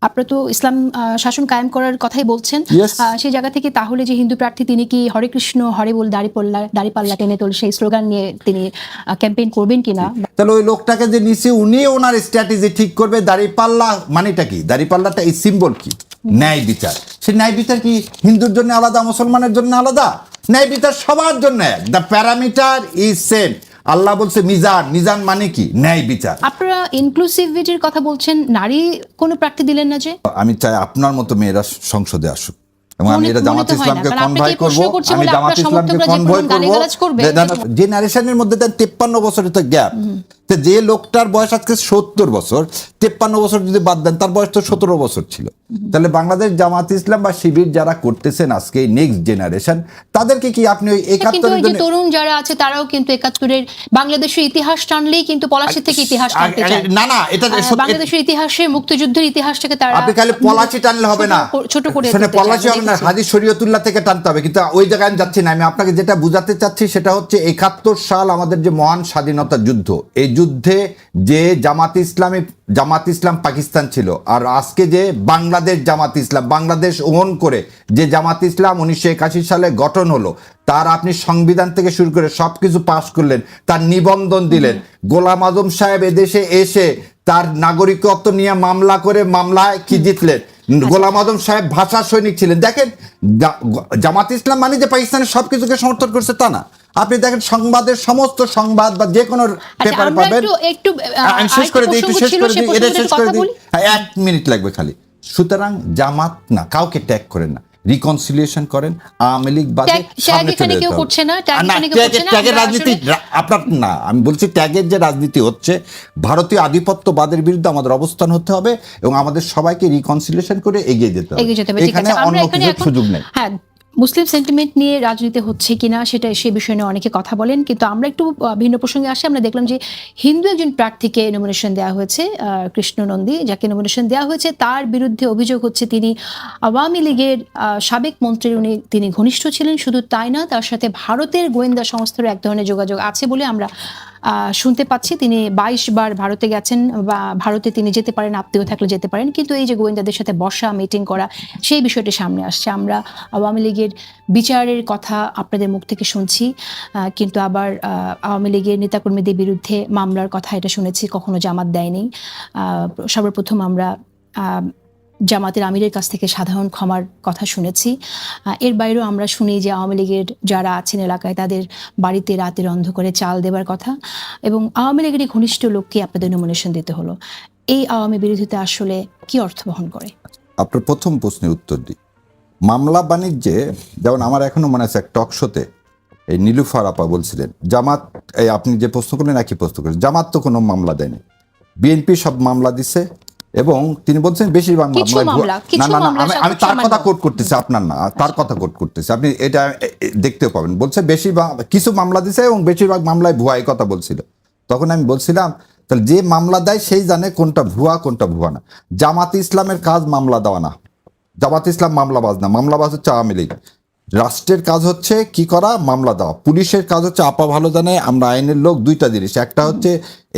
আপনারা তো ইসলাম শাসন কায়েম করার কথাই বলছেন, সেই জায়গা থেকে তাহলে যে হিন্দু প্রার্থী তিনি কি হরে কৃষ্ণ হরে বল দাড়িপাল্লা টেনে তোল সেই স্লোগান নিয়ে তিনি ক্যাম্পেইন করবেন কিনা? তাহলে ওই লোকটাকে যে নিচে উনি ওনার স্ট্র্যাটেজি ঠিক করবে। দাড়িপাল্লা মানেটা কি? দাড়িপাল্লাটা এই সিম্বল কি? ন্যায় বিচার। সেই ন্যায় বিচার কি হিন্দুর জন্য আলাদা, মুসলমানের জন্য আলাদা? ন্যায় বিচার সবার জন্য এক। The parameter is same. আল্লাহ বলছে মিজান। মিজান মানে কি? ন্যায় বিচার। আপনারা ইনক্লুসিভিটির কথা বলছেন, নারী কোনো প্রার্থী দিলেন না যে? আমি চাই আপনার মতো মেয়েরা সংসদে আসুক এবং আমি এটা জামাত ইসলামকে কনভয় করব। আমি জামাত ইসলামকে কনভয় করব। জেনারেশনের মধ্যে 53 বছরের তো গ্যাপ। তো যে লোকটার বয়স আজকে 70 বছর, 53 বছর যদি বাদ দেন তার বয়স তো 17 বছর ছিল। তাহলে বাংলাদেশ জামাত ইসলাম বা শিবির যারা করতেছেন আজকে নেক্সট জেনারেশন, তাদেরকে কি আপনি ওই 71 যে তরুণ যারা আছে তারাও কিন্তু 71-এর বাংলাদেশের ইতিহাস টানলেই কিন্তু পলাশী থেকে ইতিহাস টানতে চায়। না এটা বাংলাদেশের ইতিহাসে মুক্তিযুদ্ধের ইতিহাসটাকে তারা আপনি খালি পলাশী টানলে হবে না, ছোট করে পলাশী হবে না, হাজী শরীয়তুল্লাহ থেকে টানতে হবে। কিন্তু ওই জায়গায় আমি যাচ্ছি না। আমি আপনাকে যেটা বুঝাতে চাচ্ছি সেটা হচ্ছে 71 সাল আমাদের যে মহান স্বাধীনতা যুদ্ধ, এই যুদ্ধে যে জামাত ইসলাম পাকিস্তান ছিল, আর আজকে যে বাংলাদেশ জামাত ইসলাম, বাংলাদেশ ওন করে যে জামাত ইসলাম 1981 সালে গঠন হলো, তার আপনি সংবিধান থেকে শুরু করে সবকিছু পাশ করলেন, তার নিবন্ধন দিলেন। গোলাম আজম সাহেব এদেশে এসে তার নাগরিকত্ব নিয়ে মামলা করে মামলায় কি জিতলেন। গোলাম আজম সাহেব ভাষা সৈনিক ছিলেন। দেখেন, জামাত ইসলাম মানে যে পাকিস্তানের সবকিছুকে সমর্থন করছে তা না। আপনি দেখেন সংবাদের সমস্ত সংবাদ বা যে কোনো পেপার পাবেন। শেষ করে দিই 1 মিনিট লাগবে খালি। সুতরাং জামাত না, কাউকে ট্যাগ করেন না, রিকনসিলিয়েশন করেন। আওয়ামী লীগ বাদে ট্যাগের রাজনীতি আপনার না, আমি বলছি ট্যাগের যে রাজনীতি হচ্ছে, ভারতীয় আধিপত্যবাদের বিরুদ্ধে আমাদের অবস্থান হতে হবে এবং আমাদের সবাইকে রিকনসিলিয়েশন করে এগিয়ে যেতে হবে। এখানে অন্য কিছু সুযোগ নেই। মুসলিম সেন্টিমেন্ট নিয়ে রাজনীতি হচ্ছে কিনা সেটা সে বিষয়ে নিয়ে অনেকে কথা বলেন, কিন্তু আমরা একটু ভিন্ন প্রসঙ্গে আসি। আমরা দেখলাম যে হিন্দু একজন প্রার্থীকে নমিনেশন দেওয়া হয়েছে, কৃষ্ণ নন্দী, যাকে নমিনেশন দেওয়া হয়েছে তার বিরুদ্ধে অভিযোগ হচ্ছে তিনি আওয়ামী লীগের সাবেক মন্ত্রী, তিনি ঘনিষ্ঠ ছিলেন। শুধু তাই না, তার সাথে ভারতের গোয়েন্দা সংস্থারও এক ধরনের যোগাযোগ আছে বলে আমরা শুনতে পাচ্ছি। তিনি 22 বার ভারতে গেছেন বা ভারতে তিনি যেতে পারেন, আত্মীয় থাকলে যেতে পারেন, কিন্তু এই যে গোয়েন্দাদের সাথে বসা মিটিং করা সেই বিষয়টি সামনে আসছে। আমরা আওয়ামী লীগের বিচারের কথা আপনাদের মুখ থেকে শুনছি, কিন্তু আবার আওয়ামী লীগের নেতাকর্মীদের বিরুদ্ধে মামলার কথা এটা শুনেছি, কখনো জামাত দেয়নি। সর্বপ্রথম আমরা জামাতের আমিরের কাছ থেকে সাধারণ ক্ষমার কথা শুনেছি। এর বাইরেও আমরা শুনি যে আওয়ামী লীগের যারা আছেন এলাকায় তাদের বাড়িতে রাতের অন্ধকারে চাল দেবার কথা, এবং আওয়ামী লীগের ঘনিষ্ঠ লোককে আপনাদের নমিনেশন দিতে হলো। এই আওয়ামী বিরোধিতা আসলে কি অর্থ বহন করে? আপনার প্রথম প্রশ্নের উত্তর দিই। মামলা বাণিজ্যে যেমন আমার এখনো মনে আছে এক টক শোতে এই নীলুফার আপা বলছিলেন জামাত, এই আপনি যে প্রশ্ন করলেন একই প্রশ্ন করেন, জামাত তো কোনো মামলা দেয়নি, বিএনপি সব মামলা দিছে এবং তিনি বলছেন বেশিরভাগ আমি তার কথা কোট করতেছি, আপনার না, তার কথা কোট করতেছি, আপনি এটা দেখতেও পাবেন। বলছে বেশিরভাগ কিছু মামলা দিছে এবং বেশিরভাগ মামলায় ভুয়া, এই কথা বলছিল। তখন আমি বলছিলাম তাহলে যে মামলা দেয় সেই জানে কোনটা ভুয়া কোনটা ভুয়া না। জামাত ইসলামের কাজ মামলা দেওয়া না, জামাত ইসলাম মামলাবাজ না, মামলাবাজ হচ্ছে আওয়ামী লীগ। রাষ্ট্রের কাজ হচ্ছে কি করা? মামলা দেওয়া। পুলিশের কাজ হচ্ছে, আপা ভালো জানে, আমরা আইনের লোক, দুইটা জিনিস, একটা হচ্ছে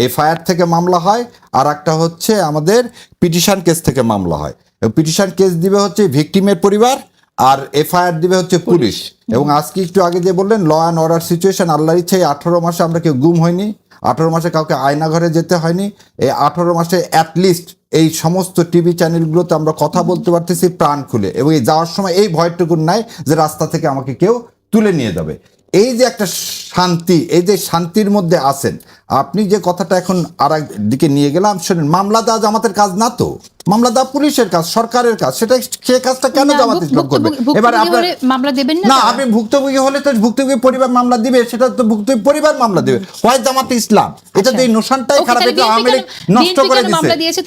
এফআইআর থেকে মামলা হয়, আর একটা হচ্ছে আমাদের পিটিশন কেস থেকে মামলা হয়। এবং পিটিশন কেস দিবে হচ্ছে ভিকটিমের পরিবার, আর এফআইআর দিবে হচ্ছে পুলিশ। এবং আজকে একটু আগে যে বললেন ল অ্যান্ড অর্ডার সিচুয়েশন, আল্লাহর ইচ্ছায় 18 মাসে আমরা কেউ গুম হয়নি, 18 মাসে কাউকে আয়নাঘরে যেতে হয়নি। এই 18 মাসে অ্যাটলিস্ট এই সমস্ত টিভি চ্যানেলগুলোতে আমরা কথা বলতে পারতেছি প্রাণ খুলে, এবং এই যাওয়ার সময় এই ভয়টুকুন নাই যে রাস্তা থেকে আমাকে কেউ তুলে নিয়ে যাবে। এই যে একটা শান্তি, এই যে শান্তির মধ্যে আছেন আপনি, যে কথাটা এখন আর এক দিকে নিয়ে গেলাম, শোনেন, মামলা দেওয়া জামাতের কাজ না তো, মামলা দেওয়া পুলিশের কাজ, সরকারের কাজ। সেটা সে কাজটা কেন জামাত ইসলাম করবে? এবার আপনার মামলা দেবেন না, আপনি ভুক্তভোগী হলে তো ভুক্তভোগী পরিবার মামলা দিবে, সেটা তো ভুক্তভোগী পরিবার মামলা দিবে, হয় জামাত ইসলাম। এটা যে নোশনটাই খারাপ, এটা আওয়ামী লীগ নষ্ট করে দিয়েছে।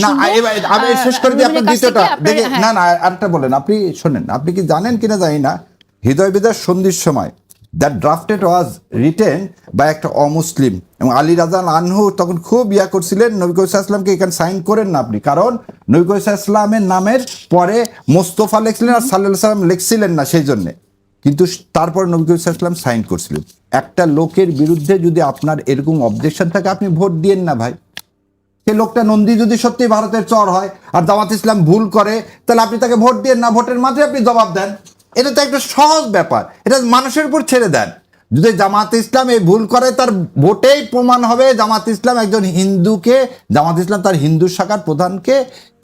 না, আমি শেষ করে দিই আপনার দ্বিতীয়টা দেখে। না আরেকটা বলেন, আপনি শোনেন, আপনি কি জানেন কিনা জানি না, হৃদয় বিদার সন্ধির সময় that drafted was written by একটা অমুসলিম, এবং আলী রাজা আনহু তখন খুব করছিলেন নবী করিম সাল্লাল্লাহু আলাইহি ওয়াসাল্লামকে এখানে সাইন করেন না আপনি, কারণ নবী করিম সাল্লাল্লাহু আলাইহি ওয়াসাল্লামের নামের পরে মোস্তফা লিখছিলেন আর সাল্লাল্লাহু আলাইহি ওয়াসাল্লাম লিখছিলেন না, সেই জন্যে। কিন্তু তারপরে নবী করিম সাল্লাল্লাহু আলাইহি ওয়াসাল্লাম সাইন করছিলেন। একটা লোকের বিরুদ্ধে যদি আপনার এরকম অবজেকশন থাকে, আপনি ভোট দিয়েন না ভাই। সেই লোকটা নন্দী যদি সত্যি ভারতের চর হয় আর জামাত ইসলাম ভুল করে, তাহলে আপনি তাকে ভোট দিয়ে না, ভোটের মাঝে আপনি জবাব দেন। এটা তো একটা সহজ ব্যাপার, এটা মানুষের উপর ছেড়ে দেন। যদি জামাত ইসলাম এই ভুল করে, তার ভোটেই প্রমাণ হবে জামাত ইসলাম একজন হিন্দুকে, জামাত ইসলাম তার হিন্দু শাখার প্রধানকে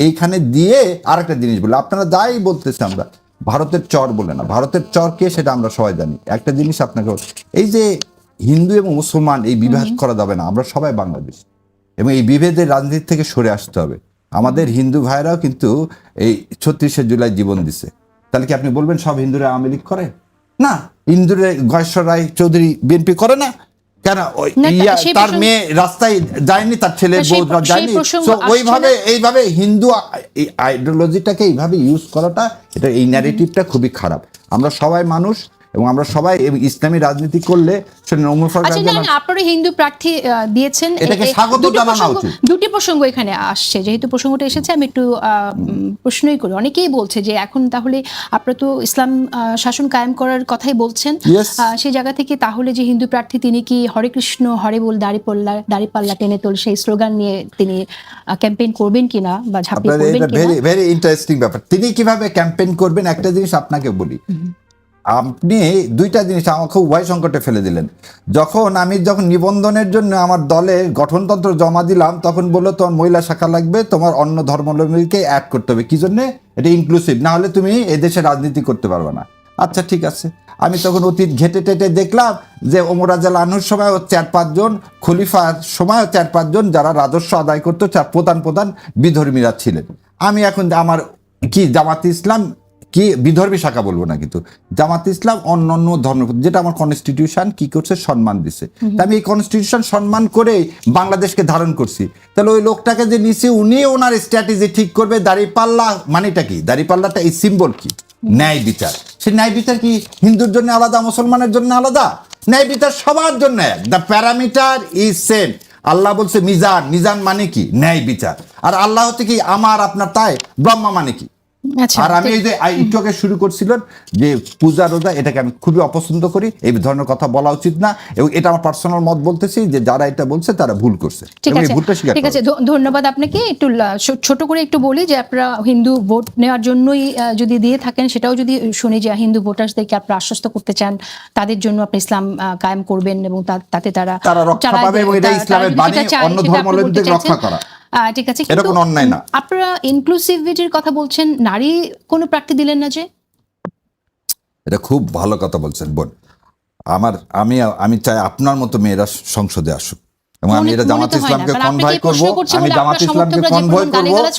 এইখানে দিয়ে আরেকটা জিনিস বলে, আপনারা যাই বলতেছে আমরা ভারতের চর বলে না, ভারতের চর কে সেটা আমরা সবাই জানি। একটা জিনিস আপনাকে, এই যে হিন্দু এবং মুসলমান এই বিভেদ করা যাবে না, আমরা সবাই বাংলাদেশ, এবং এই বিভেদের রাজনীতি থেকে সরে আসতে হবে। আমাদের হিন্দু ভাইরাও কিন্তু এই 36শে জুলাই জীবন দিছে, তাহলে কি আপনি বলবেন সব হিন্দুরা আওয়ামী লীগ করে? না, হিন্দুরা গয়েশ্বর রায় চৌধুরী বিএনপি করে না কেন? তার মেয়ে রাস্তায় যায়নি, তার ছেলে বউ যায়নি। ওইভাবে এইভাবে হিন্দু আইডিওলজিটাকে এইভাবে ইউজ করাটা, এটা এই ন্যারেটিভটা খুবই খারাপ। আমরা সবাই মানুষ এবং আমরা সবাই ইসলামী রাজনীতি করলে আপনারা হিন্দু প্রার্থী দিয়েছেন, এটাকে স্বাগত জানানো উচিত। দুটি প্রসঙ্গ এখানে আসছে, যেহেতু প্রসঙ্গটা এসেছে আমি একটু প্রশ্নই করি। অনেকেই বলছে যে এখন তাহলে আপনারা তো ইসলাম শাসন কায়েম করার কথাই বলছেন, সেই জায়গা থেকে তাহলে যে হিন্দু প্রার্থী তিনি কি হরে কৃষ্ণ হরে বল দাড়িপাল্লা টেনে তোল সেই স্লোগান নিয়ে তিনি ক্যাম্পেইন করবেন কিনা বা ঝাঁপিয়ে পড়বেন কিনা? ভেরি ইন্টারেস্টিং ব্যাপার। তিনি কিভাবে ক্যাম্পেইন করবেন, একটা জিনিস আপনাকে বলি, আপনি দুইটা জিনিস আমাকে উভয় সংকটে ফেলে দিলেন। আমি যখন নিবন্ধনের জন্য আমার দলে গঠনতন্ত্র জমা দিলাম, তখন বললো তোমার মহিলা শাখা লাগবে, তোমার অন্য ধর্মাবলম্বীকে অ্যাড করতে হবে। কি জন্য? এটা ইনক্লুসিভ, না হলে তুমি এদেশে রাজনীতি করতে পারবে না। আচ্ছা ঠিক আছে। আমি তখন অতীত ঘেটে টেটে দেখলাম যে ওমর রাদিয়াল্লাহু আনহুর সময় 4-5 জন, খলিফার সময় 4-5 জন যারা রাজস্ব আদায় করতো, প্রধান বিধর্মীরা ছিলেন। আমি এখন আমার কি জামাত ইসলাম কি বিধর্মী শাখা বলবো না, কিন্তু জামাত ইসলাম অন্যান্য ধর্ম, যেটা আমার কনস্টিটিউশন কি করছে, সম্মান দিছে। আমি এই কনস্টিটিউশন সম্মান করে বাংলাদেশকে ধারণ করছি। তাহলে ওই লোকটাকে যে নিচে, উনি ওনার স্ট্র্যাটেজি ঠিক করবে। দাড়িপাল্লা মানেটা কি? দাড়িপাল্লাটা এই সিম্বল কি? ন্যায় বিচার। সেই ন্যায় বিচার কি হিন্দুর জন্য আলাদা, মুসলমানের জন্য আলাদা? ন্যায় বিচার সবার জন্য এক। The parameter is same. আল্লাহ বলছে মিজান, মিজান মানে কি? ন্যায় বিচার। আর আল্লাহ হচ্ছে কি আমার আপনার, তাই ব্রহ্মা মানে কি? আর আমি এই যে একটুকে শুরু করছিলাম যে পূজা রোজা, এটাকে আমি খুবই অপছন্দ করি। এই ধরনের কথা বলা উচিত না, এবং এটা আমার পার্সোনাল মত বলতেছি যে যারা এটা বলছে তারা ভুল করছে। ঠিক আছে, ধন্যবাদ আপনাকে। একটু ছোট করে একটু বলি যে আপনারা হিন্দু ভোট নেওয়ার জন্যই যদি দিয়ে থাকেন, সেটাও যদি শুনি যে হিন্দু ভোটারদেরকে আপনারা আশ্বস্ত করতে চান, তাদের জন্য আপনি ইসলাম কায়েম করবেন এবং তাতে তারা রক্ষা পাবে, এবং এটা ইসলামের বাণী, অন্য ধর্মাবলম্বীদের রক্ষা করা। ঠিক আছে, এটা কোনো অন্যায় না। আপনারা ইনক্লুসিভিটির কথা বলছেন, নারী কোনো প্রার্থী দিলেন না যে? এটা খুব ভালো কথা বলছেন বোন। আমি চাই আপনার মতো মেয়েরা সংসদে আসুক, এবং আমি এটা জামাত ইসলামকে কনভয় করবো। আমি জামাত ইসলামকে কনভয়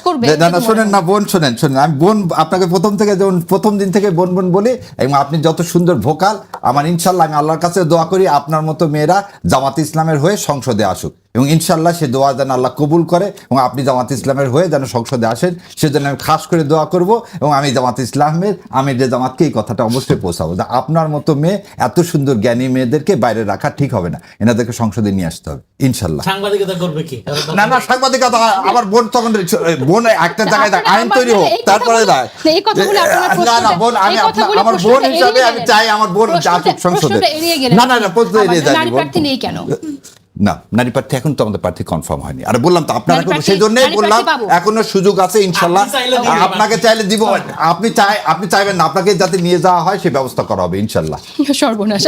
করবো। না শোনেন না বোন, শোনেন। আমি বোন আপনাকে প্রথম দিন থেকে বোন বোন বলি, এবং আপনি যত সুন্দর ভোকাল, আমার ইনশাল্লাহ আমি আল্লাহর কাছে দোয়া করি আপনার মতো মেয়েরা জামাত ইসলামের হয়ে সংসদে আসুক, এবং ইনশাল্লাহ সে দোয়া যেন আল্লাহ কবুল করে, এবং আপনি জামাত ইসলামের হয়ে যেন সংসদে আসেন, সেজন্য আমি খাস করে দোয়া করব। এবং আমি জামাত ইসলামের আমির জামাতকে এই কথাটা অবশ্যই পৌঁছাবো যে আপনার মতো মেয়ে, এত সুন্দর জ্ঞানী মেয়েদেরকে বাইরে রাখা ঠিক হবে না, এনাদেরকে সংসদে নিয়ে আসতে হবে ইনশাল্লাহ। সাংবাদিকতা করবে কি? না সাংবাদিকতা, আমার বোন তখন বোন একটা জায়গায় আইন তৈরি হোক, তারপরে না বোন, আমি আমার বোন হিসাবে আমি চাই আমার বোন আসুক সংসদে। না প্রশ্ন এড়িয়ে যায়নি কেন? না, নারী প্রার্থী এখন তো আমাদের প্রার্থী কনফার্ম হয়নি। আর বললাম তো আপনারা, সেই জন্যই বললাম এখনো সুযোগ আছে ইনশাল্লাহ। আপনাকে চাইলে দিব, আপনি চাইবেন না, আপনাকে যাতে নিয়ে যাওয়া হয় সে ব্যবস্থা করা হবে ইনশাল্লাহ। সর্বনাশ।